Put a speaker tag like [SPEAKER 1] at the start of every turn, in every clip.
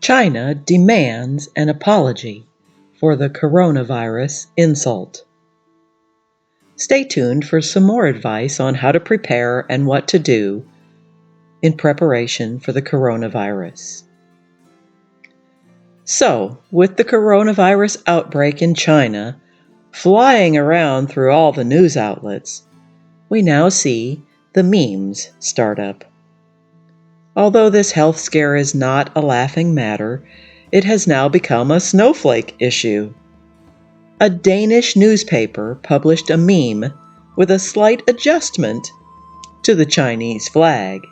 [SPEAKER 1] China demands an apology for the coronavirus insult. Stay tuned for some more advice on how to prepare and what to do in preparation for the coronavirus. So, with the coronavirus outbreak in China flying around through all the news outlets, we now see the memes start up. Although this health scare is not a laughing matter, it has now become a snowflake issue. A Danish newspaper published a meme with a slight adjustment to the Chinese flag,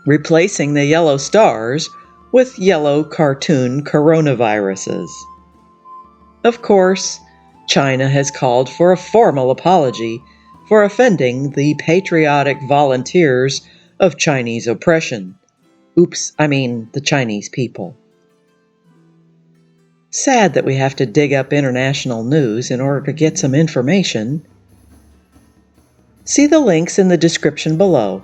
[SPEAKER 1] replacing the yellow stars with yellow cartoon coronaviruses. Of course, China has called for a formal apology for offending the patriotic volunteers of Chinese oppression. The Chinese people. Sad that we have to dig up international news in order to get some information. See the links in the description below.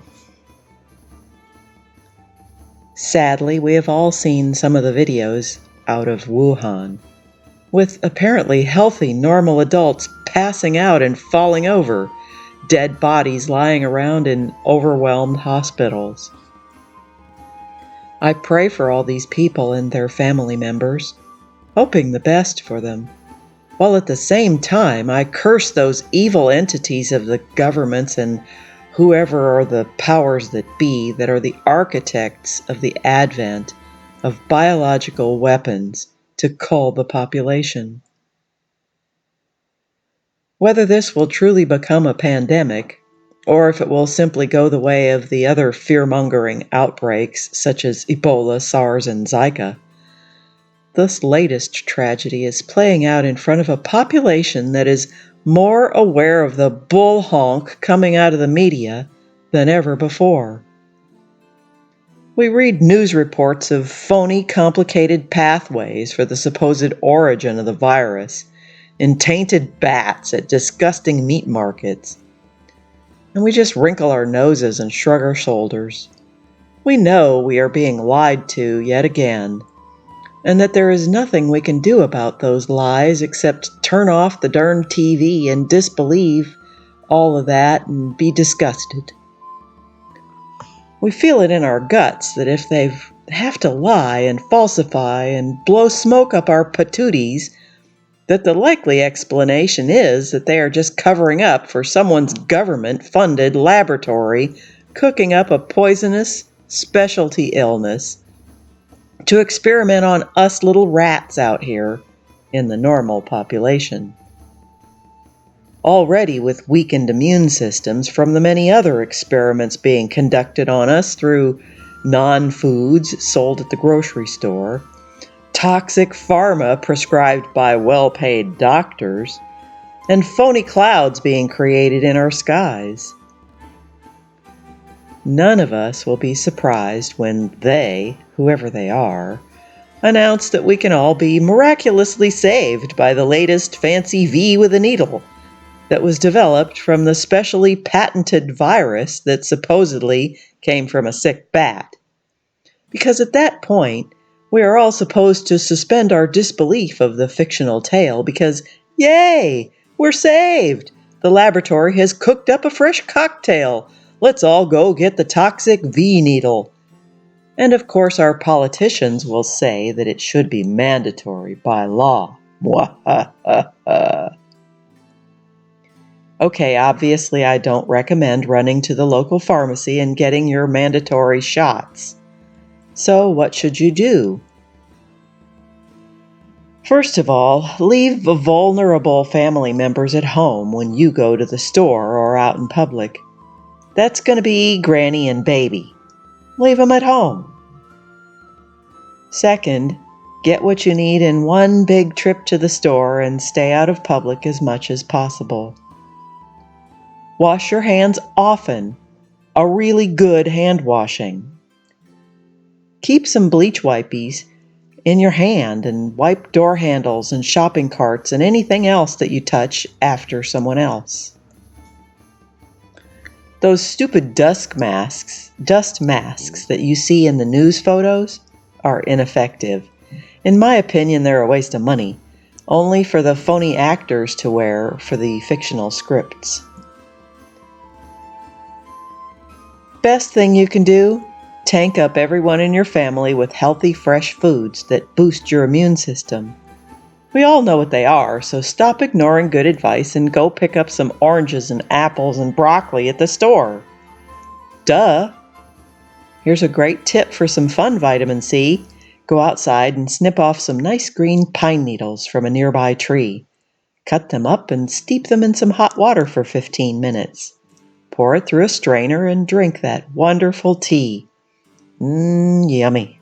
[SPEAKER 1] Sadly, we have all seen some of the videos out of Wuhan, with apparently healthy, normal adults passing out and falling over, dead bodies lying around in overwhelmed hospitals. I pray for all these people and their family members, hoping the best for them, while at the same time I curse those evil entities of the governments and whoever are the powers that be that are the architects of the advent of biological weapons to cull the population. Whether this will truly become a pandemic, or if it will simply go the way of the other fear-mongering outbreaks such as Ebola, SARS, and Zika, this latest tragedy is playing out in front of a population that is more aware of the bull honk coming out of the media than ever before. We read news reports of phony, complicated pathways for the supposed origin of the virus in tainted bats at disgusting meat markets. And we just wrinkle our noses and shrug our shoulders. We know we are being lied to yet again, and that there is nothing we can do about those lies except turn off the darn TV and disbelieve all of that and be disgusted. We feel it in our guts that if they have to lie and falsify and blow smoke up our patooties, that the likely explanation is that they are just covering up for someone's government-funded laboratory cooking up a poisonous specialty illness to experiment on us little rats out here in the normal population. Already with weakened immune systems from the many other experiments being conducted on us through non-foods sold at the grocery store, toxic pharma prescribed by well-paid doctors, and phony clouds being created in our skies. None of us will be surprised when they, whoever they are, announce that we can all be miraculously saved by the latest fancy V with a needle that was developed from the specially patented virus that supposedly came from a sick bat. Because at that point, we are all supposed to suspend our disbelief of the fictional tale because, yay, we're saved! The laboratory has cooked up a fresh cocktail. Let's all go get the toxic V needle. And of course our politicians will say that it should be mandatory by law. Okay, obviously I don't recommend running to the local pharmacy and getting your mandatory shots. So what should you do? First of all, leave vulnerable family members at home when you go to the store or out in public. That's going to be Granny and Baby. Leave them at home. Second, get what you need in one big trip to the store and stay out of public as much as possible. Wash your hands often, a really good hand washing. Keep some bleach wipies in your hand and wipe door handles and shopping carts and anything else that you touch after someone else. Those stupid dust masks that you see in the news photos are ineffective. In my opinion, they're a waste of money, only for the phony actors to wear for the fictional scripts. Best thing you can do? Tank up everyone in your family with healthy, fresh foods that boost your immune system. We all know what they are, so stop ignoring good advice and go pick up some oranges and apples and broccoli at the store. Duh! Here's a great tip for some fun vitamin C. Go outside and snip off some nice green pine needles from a nearby tree. Cut them up and steep them in some hot water for 15 minutes. Pour it through a strainer and drink that wonderful tea. Yummy.